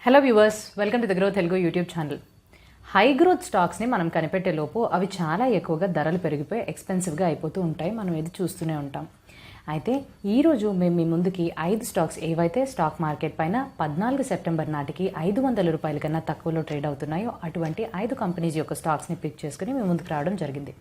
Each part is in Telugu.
Hello viewers, welcome to the grow Telugu YouTube channel. High growth స్టాక్స్ని మనం కనిపెట్టే లోపు అవి చాలా ఎక్కువగా ధరలు పెరిగిపోయి ఎక్స్పెన్సివ్గా అయిపోతూ ఉంటాయి. మనం ఇది చూస్తూనే ఉంటాం. అయితే ఈరోజు మేము మీ ముందుకి 5 స్టాక్స్ ఏవైతే స్టాక్ మార్కెట్ పైన 14 సెప్టెంబర్ నాటికి 500 రూపాయల కన్నా తక్కువలో ట్రేడ్ అవుతున్నాయో అటువంటి 5 కంపెనీస్ యొక్క స్టాక్స్ని పిక్ చేసుకుని మీ ముందుకు రావడం జరిగింది.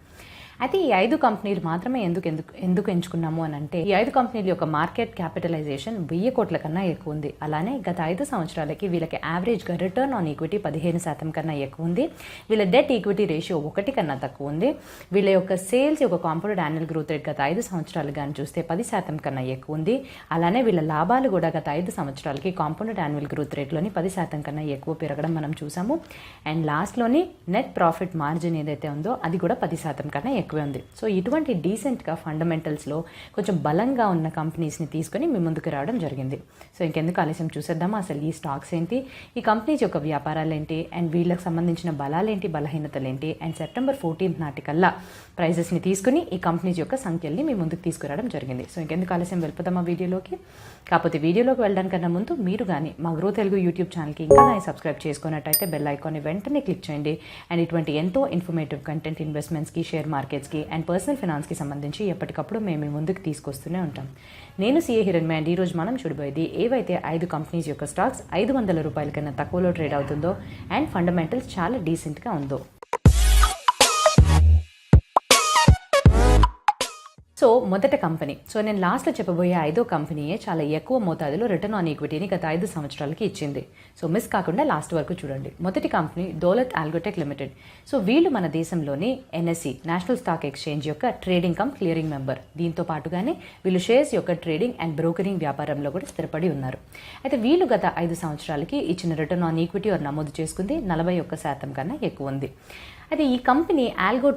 అయితే ఈ 5 కంపెనీలు మాత్రమే ఎందుకు ఎంచుకున్నాము అని అంటే, ఈ 5 కంపెనీల యొక్క మార్కెట్ క్యాపిటలైజేషన్ 1000 కోట్ల కన్నా ఎక్కువ ఉంది. అలానే గత 5 సంవత్సరాలకి వీళ్ళకి యావరేజ్గా రిటర్న్ ఆన్ ఈక్విటీ 15% కన్నా ఎక్కువ ఉంది. వీళ్ళ డెట్ ఈక్విటీ రేషియో 1 కన్నా తక్కువ ఉంది. వీళ్ళ యొక్క సేల్స్ యొక్క కాంపౌండెడ్ యాన్యువల్ గ్రోత్ రేట్ గత 5 సంవత్సరాలు కానీ చూస్తే 10% కన్నా ఎక్కువ ఉంది. అలానే వీళ్ళ లాభాలు కూడా గత 5 సంవత్సరాలకి కాంపౌండెడ్ యాన్యువల్ గ్రోత్ రేట్లోని 10% కన్నా ఎక్కువ పెరగడం మనం చూసాము. అండ్ లాస్ట్లోని నెట్ ప్రాఫిట్ మార్జిన్ ఏదైతే ఉందో అది కూడా 10% కన్నా ఎక్కువే ఉంది. సో ఇటువంటి డీసెంట్గా ఫండమెంటల్స్లో కొంచెం బలంగా ఉన్న కంపెనీస్ని తీసుకొని మీ ముందుకు రావడం జరిగింది. సో ఇంకెందుకు ఆలస్యం, చూసేద్దామా అసలు ఈ స్టాక్స్ ఏంటి, ఈ కంపెనీస్ యొక్క వ్యాపారాలు ఏంటి, అండ్ వీళ్ళకి సంబంధించిన బలాలేంటి, బలహీనతలు ఏంటి, అండ్ సెప్టెంబర్ 14 నాటికల్లా ప్రైజెస్ని తీసుకుని ఈ కంపెనీస్ యొక్క సంఖ్యల్ని మీ ముందుకు తీసుకురావడం జరిగింది. సో ఇంకెందుకు ఆలస్యం, వెళ్ళిపోదామా వీడియోలోకి. కాకపోతే వీడియోలోకి వెళ్ళడానికన్నా ముందు మీరు కానీ మా గ్రో తెలుగు యూట్యూబ్ ఛానల్కి ఇంకా కానీ సబ్స్క్రైబ్ చేసుకున్నట్టయితే బెల్ ఐకాన్ని వెంటనే క్లిక్ చేయండి. అండ్ ఇటువంటి ఎంతో ఇన్ఫర్మేటివ్ కంటెంట్ ఇన్వెస్ట్మెంట్స్కి, షేర్ మార్కెట్స్కి అండ్ పర్సనల్ ఫైనాన్స్కి సంబంధించి ఎప్పటికప్పుడు మేము ముందుకు తీసుకొస్తూనే ఉంటాం. నేను సిఏ హిరణ్య. అండ్ ఈరోజు మనం చూడబోయేది ఏవైతే 5 కంపెనీస్ యొక్క స్టాక్స్ 500 రూపాయల కన్నా తక్కువలో ట్రేడ్ అవుతుందో అండ్ ఫండమెంటల్స్ చాలా డీసెంట్గా ఉందో. సో మొదట కంపెనీ, నేను లాస్ట్లో చెప్పబోయే 5వ కంపెనీయే చాలా ఎక్కువ మోతాదులో రిటర్న్ ఆన్ ఈక్విటీని గత 5 సంవత్సరాలకి ఇచ్చింది. సో మిస్ కాకుండా లాస్ట్ వరకు చూడండి. మొదటి కంపెనీ దౌలత్ ఆల్గోటెక్ లిమిటెడ్. సో వీళ్ళు మన దేశంలోని ఎన్ఎస్సి నేషనల్ స్టాక్ ఎక్స్చేంజ్ యొక్క ట్రేడింగ్ కమ్ క్లియరింగ్ మెంబర్. దీంతో పాటుగానే వీళ్ళు షేర్స్ యొక్క ట్రేడింగ్ అండ్ బ్రోకరింగ్ వ్యాపారంలో కూడా స్థిరపడి ఉన్నారు. అయితే వీళ్ళు గత 5 సంవత్సరాలకి ఇచ్చిన రిటర్న్ ఆన్ ఈక్విటీ నమోదు చేసుకుంది 41% కన్నా ఎక్కువ ఉంది. అయితే ఈ కంపెనీ ఆల్గో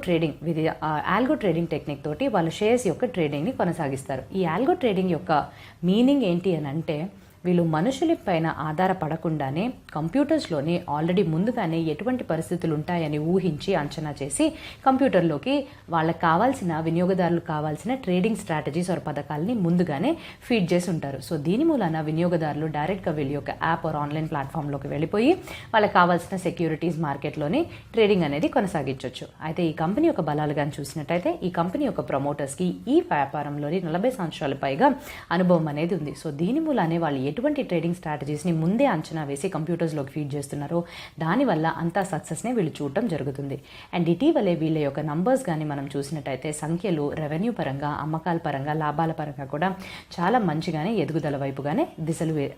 ట్రేడింగ్ టెక్నిక్ తోటి వాళ్ళ షేర్స్ యొక్క ట్రేడింగ్ని కొనసాగిస్తారు. ఈ ఆల్గో ట్రేడింగ్ యొక్క మీనింగ్ ఏంటి అని అంటే, వీళ్ళు మనుషుల పైన ఆధారపడకుండానే కంప్యూటర్స్లోనే ఆల్రెడీ ముందుగానే ఎటువంటి పరిస్థితులు ఉంటాయని ఊహించి అంచనా చేసి కంప్యూటర్లోకి వాళ్ళకి కావాల్సిన వినియోగదారులకు కావాల్సిన ట్రేడింగ్ స్ట్రాటజీస్ ఆర్ పథకాలని ముందుగానే ఫీడ్ చేసి ఉంటారు. సో దీని మూలన వినియోగదారులు డైరెక్ట్గా వీళ్ళ యొక్క యాప్ ఆర్ ఆన్లైన్ ప్లాట్ఫామ్లోకి వెళ్ళిపోయి వాళ్ళకి కావాల్సిన సెక్యూరిటీస్ మార్కెట్లోని ట్రేడింగ్ అనేది కొనసాగించవచ్చు. అయితే ఈ కంపెనీ యొక్క బలాలు కానీ చూసినట్టయితే, ఈ కంపెనీ యొక్క ప్రమోటర్స్కి ఈ వ్యాపారంలోని 40 సంవత్సరాల పైగా అనుభవం అనేది ఉంది. సో దీని మూలానే వాళ్ళు ఎటువంటి ట్రేడింగ్ స్ట్రాటజీస్ని ముందే అంచనా వేసి కంప్యూటర్స్లోకి ఫీడ్ చేస్తున్నారో దానివల్ల అంతా సక్సెస్నే వీళ్ళు చూడటం జరుగుతుంది. అండ్ ఇటీవలే వీళ్ళ యొక్క నంబర్స్ కానీ మనం చూసినట్టయితే సంఖ్యలు రెవెన్యూ పరంగా, అమ్మకాల పరంగా, లాభాల పరంగా కూడా చాలా మంచిగానే ఎదుగుదల వైపుగానే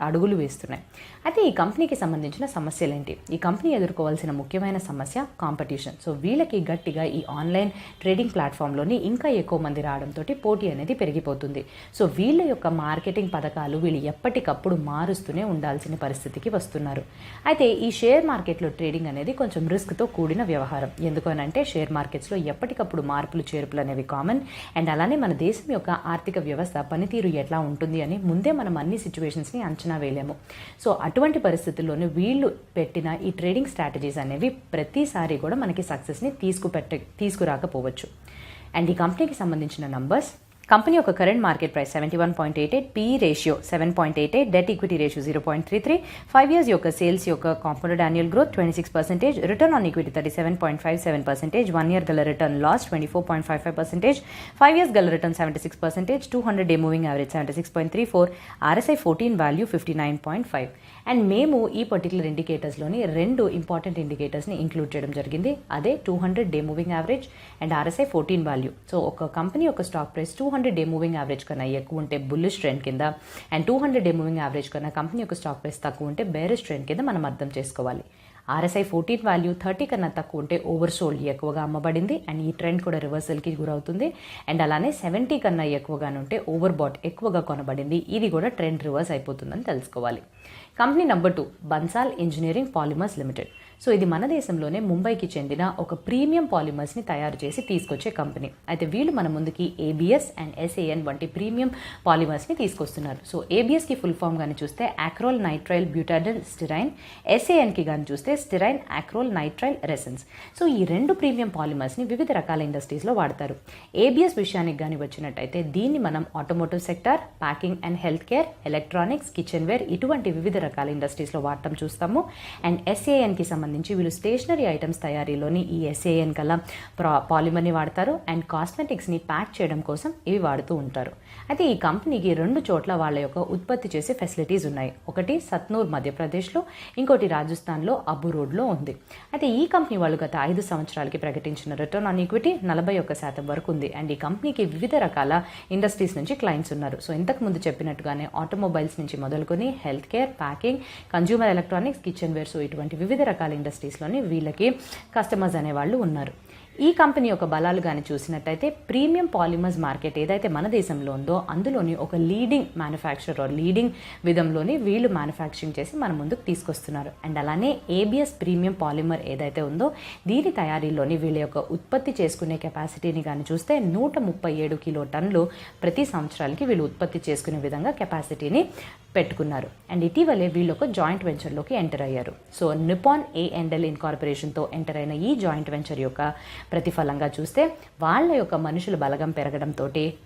అడుగులు వేస్తున్నాయి. అయితే ఈ కంపెనీకి సంబంధించిన సమస్యలు ఏంటి? ఈ కంపెనీ ఎదుర్కోవాల్సిన ముఖ్యమైన సమస్య కాంపిటీషన్. సో వీళ్ళకి గట్టిగా ఈ ఆన్లైన్ ట్రేడింగ్ ప్లాట్ఫామ్లోని ఇంకా ఎక్కువ మంది రావడంతో పోటీ అనేది పెరిగిపోతుంది. సో వీళ్ళ యొక్క మార్కెటింగ్ పథకాలు వీళ్ళు ఎప్పటికప్పుడు మారుస్తూనే ఉండాల్సిన పరిస్థితికి వస్తున్నారు. అయితే ఈ షేర్ మార్కెట్లో ట్రేడింగ్ అనేది కొంచెం రిస్క్తో కూడిన వ్యవహారం. ఎందుకనంటే షేర్ మార్కెట్స్లో ఎప్పటికప్పుడు మార్పులు చేర్పులు అనేవి కామన్. అండ్ అలానే మన దేశం యొక్క ఆర్థిక వ్యవస్థ పనితీరు ఎట్లా ఉంటుంది అని ముందే మనం అన్ని సిచ్యువేషన్స్ని అంచనా వేయలేము. సో అటువంటి పరిస్థితుల్లోనే వీళ్ళు పెట్టిన ఈ ట్రేడింగ్ స్ట్రాటజీస్ అనేవి ప్రతిసారి కూడా మనకి సక్సెస్ని తీసుకురాకపోవచ్చు. అండ్ ఈ కంపెనీకి సంబంధించిన నంబర్స్, కంపెనీ యొక్క current market price 71.88, PE ratio 7.88, debt equity ratio 0.33, 5 years యొక్క సేల్స్ యొక్క compounded annual growth 26%, return on equity 37.57%, 1 year గల రిటర్న్ లాస్ 24.55%, 5 years గల return 76%, 200-day moving average 76.34, RSI 14 value 59.5. And మేము ఈ పర్టికులర్ ఇండికేటర్స్లోని 2 ఇంపార్టెంట్ ఇండికేటర్స్ని ఇంక్లూడ్ చేయడం జరిగింది. అదే 200-day moving average and RSI 14 value. So ఒక కంపెనీ యొక్క stock price 200-day moving average కన్నా ఎక్కువ ఉంటే బుల్లిష్ ట్రెండ్ కింద, అండ్ 200-day మూవింగ్ యావరేజ్ కన్నా కంపెనీ యొక్క స్టాక్ ప్రైస్ తక్కువ ఉంటే బేరిష్ ట్రెండ్ కింద మనం అర్థం చేసుకోవాలి. RSI 14 వాల్యూ 30 కన్నా తక్కువ ఉంటే ఓవర్ సోల్డ్, ఎక్కువగా అమ్మబడింది, అండ్ ఈ ట్రెండ్ కూడా రివర్సల్కి గురవుతుంది. అండ్ అలానే 70 కన్నా ఎక్కువగానుంటే ఓవర్ బాట్, ఎక్కువగా కొనబడింది, ఇది కూడా ట్రెండ్ రివర్స్ అయిపోతుందని తెలుసుకోవాలి. Company number 2 Bansal engineering polymers limited. So ఇది మన దేశంలోనే ముంబైకి చెందిన ఒక ప్రీమియం పాలిమర్స్ని తయారు చేసి తీసుకొచ్చే కంపెనీ. అయితే వీళ్ళు మన ముందుకి ABS అండ్ SAN వంటి ప్రీమియం పాలిమర్స్ని తీసుకొస్తున్నారు. సో ABSకి ఫుల్ ఫామ్ కానీ చూస్తే యాక్రోల్ నైట్రైల్ బ్యూటాడిల్ స్టిరైన్, SANకి కానీ చూస్తే స్టిరైన్ యాక్రోల్ నైట్రైల్ రెసెన్స్. సో ఈ రెండు ప్రీమియం పాలిమర్స్ని వివిధ రకాల ఇండస్ట్రీస్లో వాడతారు. ABS విషయానికి కానీ వచ్చినట్టయితే దీన్ని మనం automotive sector, packing and health care, electronics, kitchen ware ఇటువంటి వివిధ రకాల ఇండస్ట్రీస్లో వాడటం చూస్తాము. అండ్ SANకి సంబంధించి వీళ్ళు స్టేషనరీ ఐటమ్స్ తయారీలోని ఈ SAN కల పాలిమర్ని వాడతారు అండ్ కాస్మెటిక్స్ని ప్యాక్ చేయడం కోసం ఇవి వాడుతూ ఉంటారు. అయితే ఈ కంపెనీకి 2 చోట్ల వాళ్ళ యొక్క ఉత్పత్తి చేసే ఫెసిలిటీస్ ఉన్నాయి. ఒకటి సత్నూర్ మధ్యప్రదేశ్లో, ఇంకోటి రాజస్థాన్లో అబు రోడ్లో ఉంది. అయితే ఈ కంపెనీ వాళ్ళు గత 5 సంవత్సరాలకి ప్రకటించిన రిటర్న్ ఆన్ ఈక్విటీ 41% వరకు ఉంది. అండ్ ఈ కంపెనీకి వివిధ రకాల ఇండస్ట్రీస్ నుంచి క్లయింట్స్ ఉన్నారు. సో ఇంతకు ముందు చెప్పినట్టుగానే ఆటోమొబైల్స్ నుంచి మొదలుకొని health care, packing, consumer electronics, kitchen ware, so ఇటువంటి వివిధ రకాల ఇండస్ట్రీస్లోని వీళ్ళకి కస్టమర్స్ అనేవాళ్ళు ఉన్నారు. ఈ కంపెనీ యొక్క బలాలు కానీ చూసినట్టయితే ప్రీమియం పాలిమర్స్ మార్కెట్ ఏదైతే మన దేశంలో ఉందో అందులోని ఒక లీడింగ్ మ్యానుఫ్యాక్చరర్, లీడింగ్ విధంలోని వీళ్ళు మ్యానుఫ్యాక్చరింగ్ చేసి మన ముందుకు తీసుకొస్తున్నారు. అండ్ అలానే ABS ప్రీమియం పాలిమర్ ఏదైతే ఉందో దీని తయారీలోని వీళ్ళ యొక్క ఉత్పత్తి చేసుకునే కెపాసిటీని కానీ చూస్తే 137 కిలో టన్నులు ప్రతి సంవత్సరాలకి వీళ్ళు ఉత్పత్తి చేసుకునే విధంగా కెపాసిటీని పెట్టుకున్నారు. అండ్ ఇటీవలే వీళ్ళు ఒక జాయింట్ వెంచర్లోకి ఎంటర్ అయ్యారు. సో నిపాన్ A&L ఇన్కార్పొరేషన్తో ఎంటర్ అయిన ఈ జాయింట్ వెంచర్ యొక్క ప్రతిఫలంగా చూస్తే వాళ్ళ యొక్క మనుషుల బలగం పెరగడంతో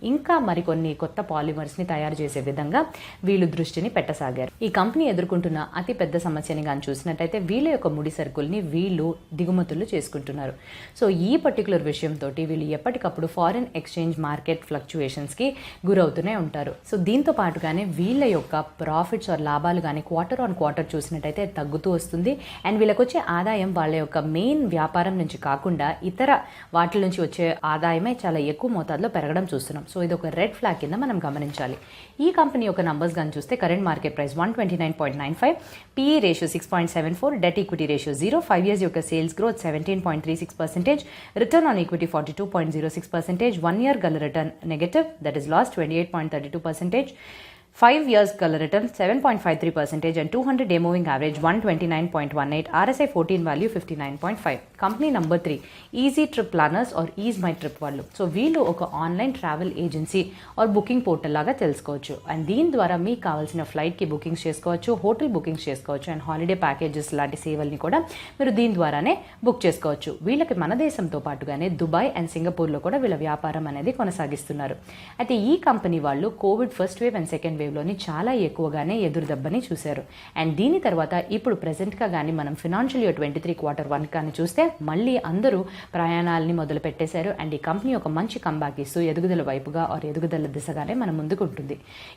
ఇంకా మరికొన్ని కొత్త పాలిమర్స్ని తయారు చేసే విధంగా వీళ్ళు దృష్టిని పెట్టసాగారు. ఈ కంపెనీ ఎదుర్కొంటున్న అతి పెద్ద సమస్యని కానీ చూసినట్టయితే వీళ్ళ యొక్క ముడి సరుకుల్ని వీళ్ళు దిగుమతులు చేసుకుంటున్నారు. సో ఈ పర్టికులర్ విషయంతో వీళ్ళు ఎప్పటికప్పుడు ఫారిన్ ఎక్స్చేంజ్ మార్కెట్ ఫ్లక్చుయేషన్స్కి గురవుతూనే ఉంటారు. సో దీంతో పాటుగానే వీళ్ళ యొక్క ప్రాఫిట్స్ ఆర్ లాభాలు కానీ క్వార్టర్ ఆన్ క్వార్టర్ చూసినట్టయితే తగ్గుతూ వస్తుంది. అండ్ వీళ్ళకి వచ్చే ఆదాయం వాళ్ళ యొక్క మెయిన్ వ్యాపారం నుంచి కాకుండా ఇతర వాటి నుంచి వచ్చే ఆదాయమే చాలా ఎక్కువ మోతాదులో పెరగడం చూస్తున్నాం. సో ఇది ఒక రెడ్ ఫ్లాగ్ కింద మనం గమనించాలి. ఈ కంపెనీ యొక్క నంబర్స్ కానీ చూస్తే current market price 129.95, PE ratio 6.74, debt equity ratio 0, 5 years యొక్క sales growth 17.36%, return on equity 42.06%, 1 year గల return negative that is loss 28.32%, 5 years color return 7.53% and 200-day moving average 129.18, RSI 14 value 59.5. Company number 3 Easy Trip Planners or Ease My Trip వాళ్ళు. సో వీళ్ళు ఒక online travel agency or booking portal లాగా తెలుసుకోవచ్చు. అండ్ దీని ద్వారా మీకు కావాల్సిన ఫ్లైట్కి బుకింగ్స్ చేసుకోవచ్చు, హోటల్ బుకింగ్స్ చేసుకోవచ్చు అండ్ హాలిడే ప్యాకేజెస్ లాంటి సేవల్ని కూడా మీరు దీని ద్వారానే బుక్ చేసుకోవచ్చు. వీళ్ళకి మన దేశంతో పాటుగానే దుబాయ్ అండ్ సింగపూర్లో కూడా వీళ్ళ వ్యాపారం అనేది కొనసాగిస్తున్నారు. అయితే ఈ కంపెనీ వాళ్ళు covid first wave and second వేవ్లోని చాలా ఎక్కువగానే ఎదురుదెబ్బని చూశారు. అండ్ దీని తర్వాత ఇప్పుడు ప్రెసెంట్గా కానీ మనం ఫినాన్షియల్ ఇయర్ 23 Q1 కానీ చూస్తే మళ్ళీ అందరూ ప్రయాణాలని మొదలు పెట్టేశారు. అండ్ ఈ కంపెనీ ఒక మంచి కంబ్యాక్ ఇస్తూ ఎదుగుదల వైపుగా ఆర్ ఎదుగుదల దిశగానే మనం ముందుకు ఉంటుంది.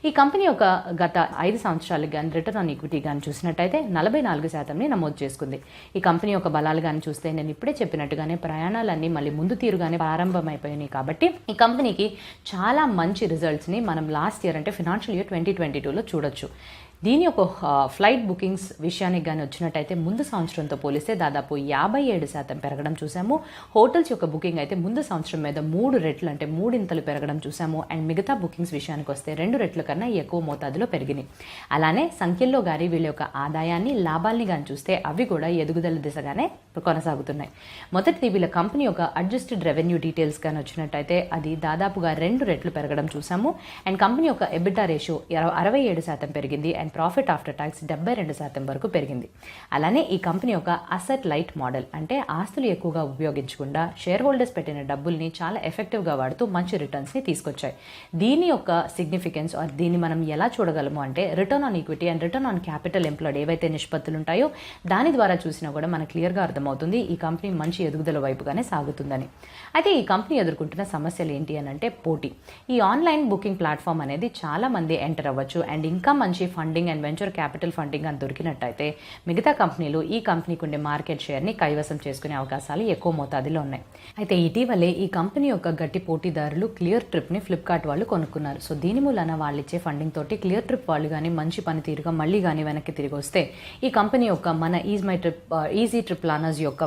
ఈ కంపెనీ యొక్క గత 5 సంవత్సరాలకు కానీ రిటర్న్ ఆన్ ఈక్విటీ కానీ చూసినట్టయితే 44%ని నమోదు చేసుకుంది. ఈ కంపెనీ యొక్క బలాలు కానీ చూస్తే నేను ఇప్పుడే చెప్పినట్టుగానే ప్రయాణాలన్నీ మళ్ళీ ముందు తీరుగానే ప్రారంభమైపోయినాయి. కాబట్టి ఈ కంపెనీకి చాలా మంచి రిజల్ట్స్ని మనం లాస్ట్ ఇయర్ అంటే ఫినాన్షియల్ ఇయర్ 2022లో చూడొచ్చు. దీని యొక్క ఫ్లైట్ బుకింగ్స్ విషయానికి కానీ వచ్చినట్టయితే ముందు సంవత్సరంతో పోలిస్తే దాదాపు 57% పెరగడం చూసాము. హోటల్స్ యొక్క బుకింగ్ అయితే ముందు సంవత్సరం మీద 3 రెట్లు అంటే 3 పెరగడం చూసాము. అండ్ మిగతా బుకింగ్స్ విషయానికి వస్తే 2 రెట్ల కన్నా ఎక్కువ మోతాదులో పెరిగినాయి. అలానే సంఖ్యల్లో కానీ వీళ్ళ యొక్క ఆదాయాన్ని, లాభాలని కానీ చూస్తే అవి కూడా ఎదుగుదల దిశగానే కొనసాగుతున్నాయి. మొదటిది వీళ్ళ కంపెనీ యొక్క అడ్జస్టెడ్ రెవెన్యూ డీటెయిల్స్ కానీ వచ్చినట్టయితే అది దాదాపుగా 2 రెట్లు పెరగడం చూసాము. అండ్ కంపెనీ యొక్క ఎబిటా రేషియో 67% పెరిగింది. అండ్ ప్రాఫిట్ ఆఫ్టర్ ట్యాక్స్ 72% వరకు పెరిగింది. అలానే ఈ కంపెనీ యొక్క అసెట్ లైట్ మోడల్ అంటే ఆస్తులు ఎక్కువగా ఉపయోగించకుండా షేర్ హోల్డర్స్ పెట్టిన డబ్బుల్ని చాలా ఎఫెక్టివ్గా వాడుతూ మంచి రిటర్న్స్ని తీసుకొచ్చాయి. దీని యొక్క సిగ్నిఫికెన్స్ ఆర్ దీన్ని మనం ఎలా చూడగలము అంటే return on equity and return on capital employed ఏవైతే నిష్పత్తులు ఉంటాయో దాని ద్వారా చూసినా కూడా మనకు క్లియర్గా అర్థమవుతుంది ఈ కంపెనీ మంచి ఎదుగుదల వైపుగానే సాగుతుందని. అయితే ఈ కంపెనీ ఎదుర్కొంటున్న సమస్యలు ఏంటి అని అంటే పోటీ. ఈ ఆన్లైన్ బుకింగ్ ప్లాట్ఫామ్ అనేది చాలా మంది ఎంటర్ అవ్వచ్చు. అండ్ ఇంకా మంచి funding and venture capital funding అని దొరికినట్టయితే మిగతా కంపెనీలు ఈ కంపెనీకి ఉండే మార్కెట్ షేర్ని కైవసం చేసుకునే అవకాశాలు ఎక్కువ మోతాదులో ఉన్నాయి. అయితే ఇటీవలే ఈ కంపెనీ యొక్క గట్టి పోటీదారులు క్లియర్ ట్రిప్ని ఫ్లిప్కార్ట్ వాళ్ళు కొనుక్కున్నారు. సో దీని మూలన వాళ్ళు ఇచ్చే ఫండింగ్ తోటి క్లియర్ ట్రిప్ వాళ్ళు కానీ మంచి పనితీరుగా మళ్ళీ కానీ వెనక్కి తిరిగి వస్తే ఈ కంపెనీ యొక్క మన ఈజీ ట్రిప్ ప్లానర్స్ యొక్క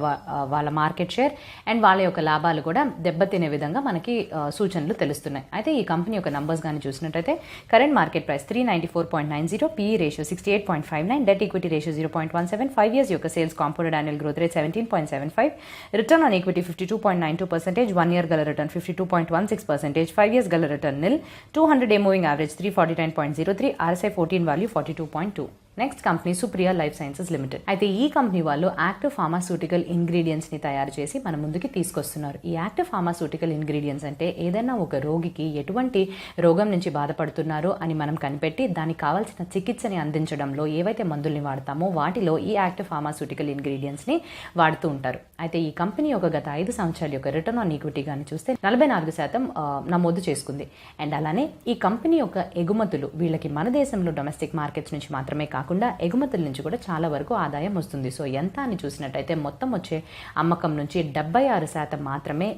వాళ్ళ మార్కెట్ షేర్ అండ్ వాళ్ళ యొక్క లాభాలు కూడా దెబ్బతినే విధంగా మనకి సూచనలు తెలుస్తున్నాయి. అయితే ఈ కంపెనీ యొక్క నంబర్స్ కానీ చూసినట్టయితే current market price 394.90, PE ratio 68.59, debt equity ratio 0.17, 5 years యొక్క sales compounded annual growth rate 17.75, return on equity 52.92%, 1 year గల రిటర్న్ 52.16%, 5 years గల రిటర్న్ నిల్, 200 day moving average 349.03, RSI 14 value 42.2. Next company Supriya life sciences limited. అయితే ఈ కంపెనీ వాళ్ళు యాక్టివ్ ఫార్మాస్యూటికల్ ఇంగ్రీడియంట్స్ని తయారు చేసి మన ముందుకి తీసుకొస్తున్నారు. ఈ యాక్టివ్ ఫార్మాస్యూటికల్ ఇంగ్రీడియంట్స్ అంటే ఏదైనా ఒక రోగికి ఎటువంటి రోగం నుంచి బాధపడుతున్నారో అని మనం కనిపెట్టి దానికి కావాల్సిన చికిత్సని అందించడంలో ఏవైతే మందుల్ని వాడతామో వాటిలో ఈ యాక్టివ్ ఫార్మాస్యూటికల్ ఇంగ్రీడియంట్స్ని వాడుతూ ఉంటారు. అయితే ఈ కంపెనీ యొక్క గత 5 సంవత్సరాల యొక్క రిటర్న్ ఆన్ ఈక్విటీ కానీ చూస్తే 44% నమోదు చేసుకుంది. అండ్ అలానే ఈ కంపెనీ యొక్క ఎగుమతులు వీళ్ళకి మన దేశంలో డొమెస్టిక్ మార్కెట్స్ నుంచి మాత్రమే కాకుండా ఎగుమతుల నుంచి కూడా చాలా వరకు ఆదాయం వస్తుంది. సో ఎంత అని చూసినట్టయితే మొత్తం వచ్చే అమ్మకం నుంచి 76% మాత్రమే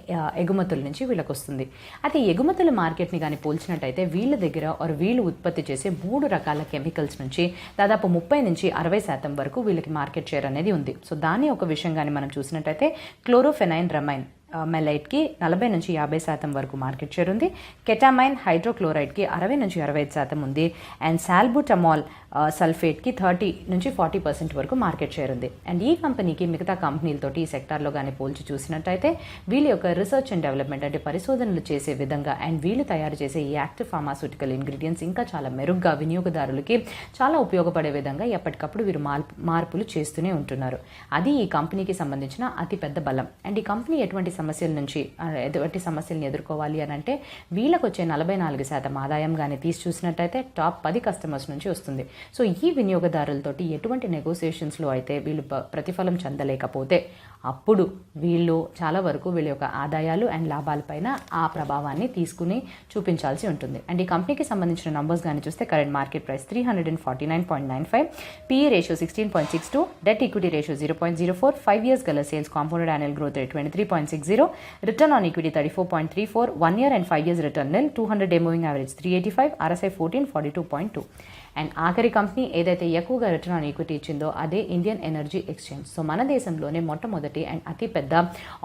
ఎగుమతుల నుంచి వీళ్ళకి వస్తుంది. అయితే ఎగుమతుల మార్కెట్ని కానీ పోల్చినట్టయితే వీళ్ళ దగ్గర వీళ్ళు ఉత్పత్తి చేసే 3 రకాల కెమికల్స్ నుంచి దాదాపు 30 నుంచి 60% వరకు వీళ్ళకి మార్కెట్ షేర్ అనేది ఉంది. సో దాని ఒక విషయం కానీ మనం చూసినట్టయితే క్లోరోఫెనైన్ రమైన్ మెలైట్కి 40 నుంచి 50% వరకు మార్కెట్ షేర్ ఉంది. కెటామైన్ హైడ్రోక్లోరైడ్కి 60 నుంచి 65% ఉంది. అండ్ సాల్బుటమాల్ సల్ఫేట్కి 30 నుంచి 40% వరకు మార్కెట్ షేర్ ఉంది. అండ్ ఈ కంపెనీకి మిగతా కంపెనీలతోటి ఈ సెక్టార్లో కానీ పోల్చి చూసినట్టయితే వీళ్ళ యొక్క రీసెర్చ్ అండ్ డెవలప్మెంట్ అంటే పరిశోధనలు చేసే విధంగా అండ్ వీళ్ళు తయారు చేసే ఈ యాక్టివ్ ఫార్మాస్యూటికల్ ఇంగ్రీడియంట్స్ ఇంకా చాలా మెరుగ్గా వినియోగదారులకి చాలా ఉపయోగపడే విధంగా ఎప్పటికప్పుడు వీరు మార్పులు చేస్తూనే ఉంటున్నారు. అది ఈ కంపెనీకి సంబంధించిన అతిపెద్ద బలం. అండ్ ఈ కంపెనీ ఎటువంటి సమస్యల్ని ఎదుర్కోవాలి అని అంటే వీళ్ళకి వచ్చే 44% ఆదాయం కానీ తీసి చూసినట్టయితే టాప్ 10 కస్టమర్స్ నుంచి వస్తుంది. సో ఈ వినియోగదారులతోటి ఎటువంటి నెగోసియేషన్స్లో అయితే వీళ్ళు ప్రతిఫలం చెందలేకపోతే అప్పుడు వీళ్ళు చాలా వరకు వీళ్ళ యొక్క ఆదాయాలు అండ్ లాభాలపైన ఆ ప్రభావాన్ని తీసుకుని చూపించాల్సి ఉంటుంది. అండ్ ఈ కంపెనీకి సంబంధించిన నంబర్స్ కానీ చూస్తే current market price 349.95, PE ratio 16.62, debt equity ratio 0.04, 5 years గల sales compounded annual growth rate 23.60, return on equity 34.34, 1 year and 5 years return nil, 200 day moving average 385, RSI 1442.2. And ఆఖరి కంపెనీ ఏదైతే ఎక్కువగా రిటర్న్ ఆన్ ఈక్విటీ ఇచ్చిందో అదే ఇండియన్ ఎనర్జీ ఎక్స్చేంజ్. సో మన దేశంలోనే మొట్టమొదటి అండ్ అతిపెద్ద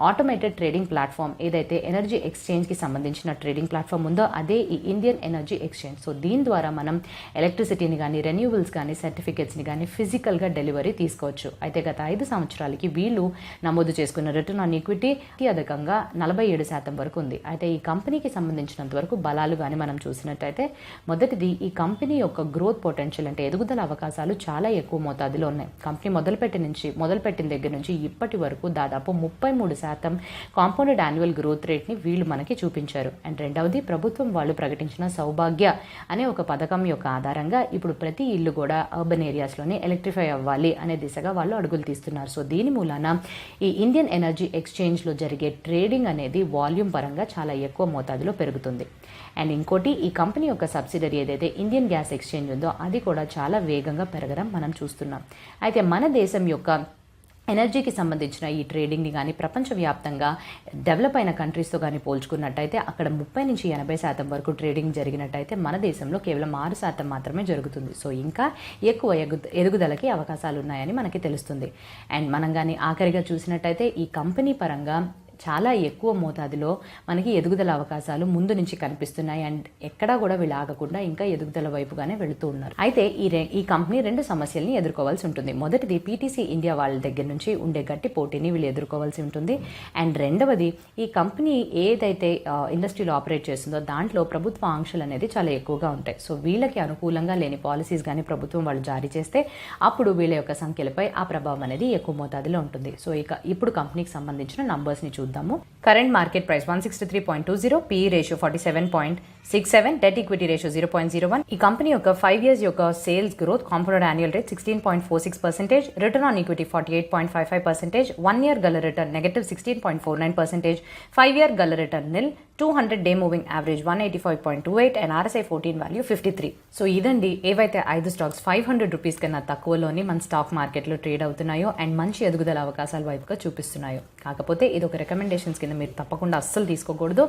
ఆటోమేటెడ్ ట్రేడింగ్ ప్లాట్ఫామ్ ఏదైతే ఎనర్జీ ఎక్స్చేంజ్కి సంబంధించిన ట్రేడింగ్ ప్లాట్ఫామ్ ఉందో అదే ఈ ఇండియన్ ఎనర్జీ ఎక్స్చేంజ్. సో దీని ద్వారా మనం ఎలక్ట్రిసిటీని కానీ రెన్యూవల్స్ కానీ సర్టిఫికేట్స్ని కానీ ఫిజికల్గా డెలివరీ తీసుకోవచ్చు. అయితే గత 5 సంవత్సరాలకి వీళ్ళు నమోదు చేసుకున్న రిటర్న్ ఆన్ ఈక్విటీకి అధికంగా 47% వరకు ఉంది. అయితే ఈ కంపెనీకి సంబంధించినంత వరకు బలాలు కానీ మనం చూసినట్టయితే మొదటిది ఈ కంపెనీ యొక్క గ్రోత్ పొటెన్షియల్ అంటే ఎదుగుదల అవకాశాలు చాలా ఎక్కువ మోతాదులో ఉన్నాయి. కంపెనీ మొదలుపెట్టిన దగ్గర నుంచి ఇప్పటి వరకు దాదాపు 33% కాంపౌండెడ్ యాన్యువల్ గ్రోత్ రేట్ని వీళ్ళు మనకి చూపించారు. అండ్ రెండవది ప్రభుత్వం వాళ్ళు ప్రకటించిన సౌభాగ్య అనే ఒక పథకం యొక్క ఆధారంగా ఇప్పుడు ప్రతి ఇల్లు కూడా అర్బన్ ఏరియాస్లోనే ఎలక్ట్రిఫై అవ్వాలి అనే దిశగా వాళ్ళు అడుగులు తీస్తున్నారు. సో దీని మూలాన ఈ ఇండియన్ ఎనర్జీ ఎక్స్చేంజ్లో జరిగే ట్రేడింగ్ అనేది వాల్యూమ్ పరంగా చాలా ఎక్కువ మోతాదులో పెరుగుతుంది. అండ్ ఇంకోటి ఈ కంపెనీ యొక్క సబ్సిడరీ ఏదైతే ఇండియన్ గ్యాస్ ఎక్స్చేంజ్ ఉందో అది కూడా చాలా వేగంగా పెరగడం మనం చూస్తున్నాం. అయితే మన దేశం యొక్క ఎనర్జీకి సంబంధించిన ఈ ట్రేడింగ్ని కానీ ప్రపంచవ్యాప్తంగా డెవలప్ అయిన కంట్రీస్తో కానీ పోల్చుకున్నట్టయితే అక్కడ 30 నుంచి 80% వరకు ట్రేడింగ్ జరిగినట్టయితే మన దేశంలో కేవలం 6% మాత్రమే జరుగుతుంది. సో ఇంకా ఎక్కువ ఎదుగుదలకి అవకాశాలు ఉన్నాయని మనకి తెలుస్తుంది. అండ్ మనం కానీ ఆఖరిగా చూసినట్టయితే ఈ కంపెనీ పరంగా చాలా ఎక్కువ మోతాదులో మనకి ఎదుగుదల అవకాశాలు ముందు నుంచి కనిపిస్తున్నాయి. అండ్ ఎక్కడా కూడా వీళ్ళు ఆగకుండా ఇంకా ఎదుగుదల వైపుగానే వెళుతూ ఉన్నారు. అయితే ఈ కంపెనీ 2 సమస్యల్ని ఎదుర్కోవాల్సి ఉంటుంది. మొదటిది పీటీసీ ఇండియా వాళ్ళ దగ్గర నుంచి ఉండే గట్టి పోటీని వీళ్ళు ఎదుర్కోవాల్సి ఉంటుంది. అండ్ రెండవది ఈ కంపెనీ ఏదైతే ఇండస్ట్రీలో ఆపరేట్ చేస్తుందో దాంట్లో ప్రభుత్వ ఆంక్షలు అనేది చాలా ఎక్కువగా ఉంటాయి. సో వీళ్ళకి అనుకూలంగా లేని పాలసీస్ కానీ ప్రభుత్వం వాళ్ళు జారీ చేస్తే అప్పుడు వీళ్ళ యొక్క సంఖ్యలపై ఆ ప్రభావం అనేది ఎక్కువ మోతాదులో ఉంటుంది. సో ఇప్పుడు కంపెనీకి సంబంధించిన నంబర్స్ని చూద్దాము. Current market price 163.20, PE ratio 47.67, debt equity ratio 0.01. ఈ కంపెనీ యొక్క 5 years యొక్క sales growth compounded annual rate 16.46%, return on equity 48.55%, 1 year గల రిటర్న్ -16.49%, 5 year గల return nil, 200 day moving average 185.28 and RSI 14 value 53. So ఇదండి ఏవైతే 5 స్టాక్స్ 500 రూపీస్ కన్నా తక్కువలోని మన స్టాక్ మార్కెట్లో ట్రేడ్ అవుతున్నాయో అండ్ మంచి ఎదుగుదల అవకాశాల వైపుగా చూపిస్తున్నాయో. కాకపోతే ఇది ఒక రికమెండేషన్స్ కింద మీరు తప్పకుండా అస్సలు తీసుకోకూడదు.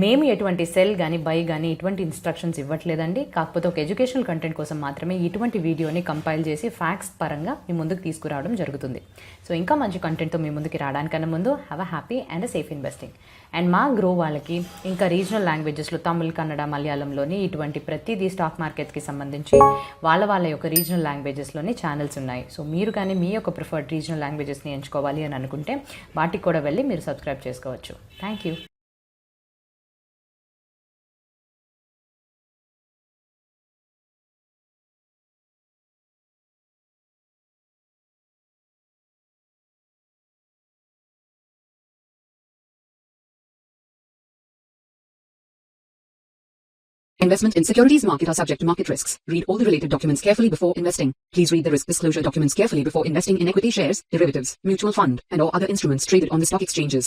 మేము ఎటువంటి సెల్ కానీ బై కానీ ఇటువంటి ఇన్స్ట్రక్షన్స్ ఇవ్వట్లేదండి. కాకపోతే ఒక ఎడ్యుకేషనల్ కంటెంట్ కోసం మాత్రమే ఇటువంటి వీడియోని కంపైల్ చేసి ఫ్యాక్ట్స్ పరంగా మీ ముందుకు తీసుకురావడం జరుగుతుంది. సో ఇంకా మంచి కంటెంట్తో మీ ముందుకి రావడానికన్నా ముందు have a happy and a safe investing. And మా గ్రో వాళ్ళకి ఇంకా రీజనల్ లాంగ్వేజెస్లో తమిళ్, కన్నడ, మలయాళంలోని ఇటువంటి ప్రతిదీ స్టాక్ మార్కెట్స్కి సంబంధించి వాళ్ళ యొక్క రీజనల్ లాంగ్వేజెస్లోని ఛానల్స్ ఉన్నాయి. సో మీరు కానీ మీ యొక్క ప్రిఫర్డ్ రీజనల్ లాంగ్వేజెస్ని ఎంచుకోవాలి అని అనుకుంటే వాటికి కూడా వెళ్ళి మీరు సబ్స్క్రైబ్ చేసుకోవచ్చు. Thank you. Investment in securities market are subject to market risks. Read all the related documents carefully before investing. Please read the risk disclosure documents carefully before investing in equity shares, derivatives, mutual fund, and or other instruments traded on the stock exchanges.